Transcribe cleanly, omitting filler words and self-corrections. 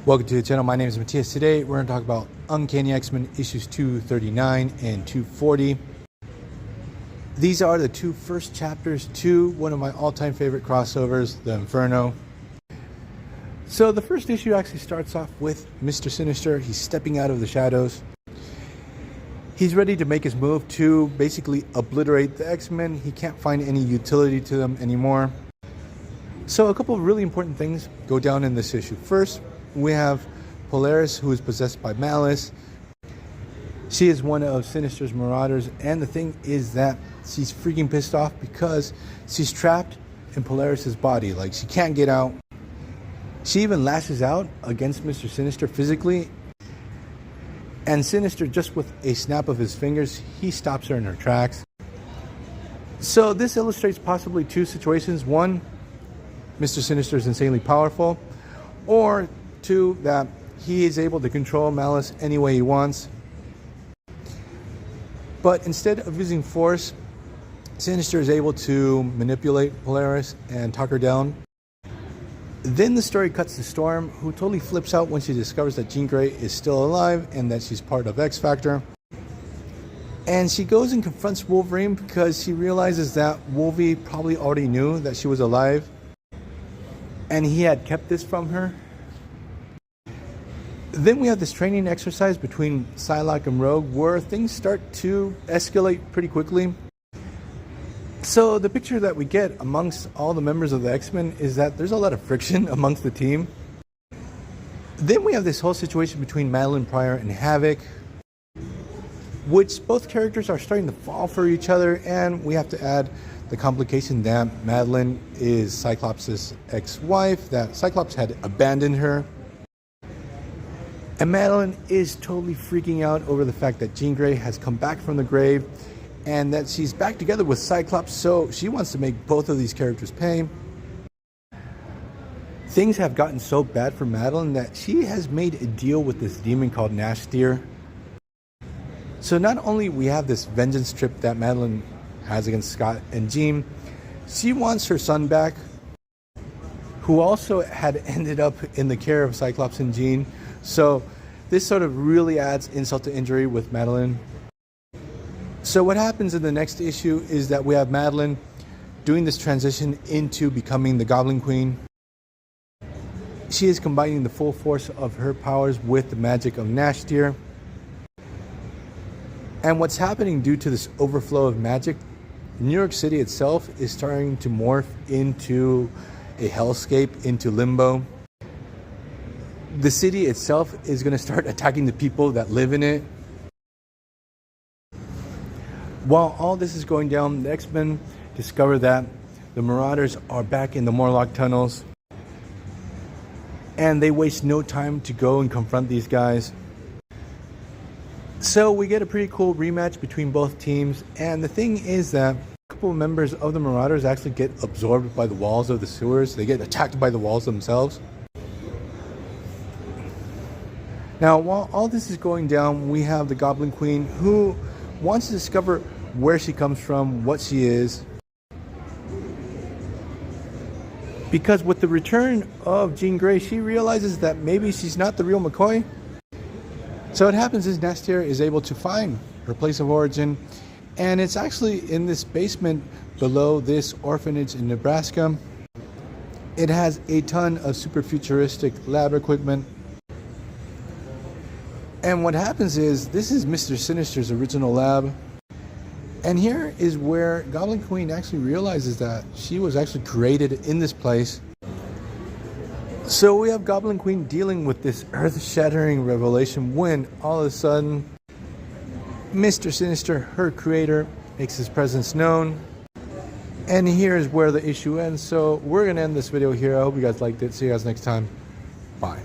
Welcome to the channel. My name is Matthias. Today we're going to talk about Uncanny X-Men issues 239 and 240. These are the two first chapters to one of my all-time favorite crossovers, the Inferno. So the first issue actually starts off with Mr. Sinister. He's stepping out of the shadows. He's ready to make his move to basically obliterate the X-Men. He can't find any utility to them anymore. So a couple of really important things go down in this issue. First, we have Polaris, who is possessed by malice. She is one of Sinister's marauders, and the thing is that she's freaking pissed off because she's trapped in Polaris's body. Like, she can't get out. She even lashes out against Mr. Sinister physically, and Sinister, just with a snap of his fingers, he stops her in her tracks. So this illustrates possibly two situations. One, Mr. Sinister is insanely powerful, or two, that he is able to control Malice any way he wants. But instead of using force, Sinister is able to manipulate Polaris and talk her down. Then the story cuts to Storm, who totally flips out when she discovers that Jean Grey is still alive and that she's part of X-Factor. And she goes and confronts Wolverine because she realizes that Wolvie probably already knew that she was alive and he had kept this from her. Then we have this training exercise between Psylocke and Rogue where things start to escalate pretty quickly. So the picture that we get amongst all the members of the X-Men is that there's a lot of friction amongst the team. Then we have this whole situation between Madeline Pryor and Havoc, which both characters are starting to fall for each other, and we have to add the complication that Madeline is Cyclops' ex-wife, that Cyclops had abandoned her. And Madeline is totally freaking out over the fact that Jean Grey has come back from the grave and that she's back together with Cyclops, so she wants to make both of these characters pay. Things have gotten so bad for Madeline that she has made a deal with this demon called Nastir. So not only we have this vengeance trip that Madeline has against Scott and Jean, she wants her son back, who also had ended up in the care of Cyclops and Jean. So this sort of really adds insult to injury with Madeline. So what happens in the next issue is that we have Madeline doing this transition into becoming the Goblin Queen. She is combining the full force of her powers with the magic of Nastir. And what's happening due to this overflow of magic, New York City itself is starting to morph into a hellscape, into limbo. The city itself is going to start attacking the people that live in it. While all this is going down, the X-Men discover that the Marauders are back in the Morlock tunnels, and they waste no time to go and confront these guys. So we get a pretty cool rematch between both teams, and the thing is that a couple of members of the Marauders actually get absorbed by the walls of the sewers. They get attacked by the walls themselves. Now, while all this is going down, we have the Goblin Queen, who wants to discover where she comes from, what she is. Because with the return of Jean Grey, she realizes that maybe she's not the real McCoy. So what happens is Nastir is able to find her place of origin, and it's actually in this basement below this orphanage in Nebraska. It has a ton of super futuristic lab equipment. And what happens is, this is Mr. Sinister's original lab. And here is where Goblin Queen actually realizes that she was actually created in this place. So we have Goblin Queen dealing with this earth-shattering revelation when all of a sudden Mr. Sinister, her creator, makes his presence known. And here is where the issue ends. So we're going to end this video here. I hope you guys liked it. See you guys next time. Bye.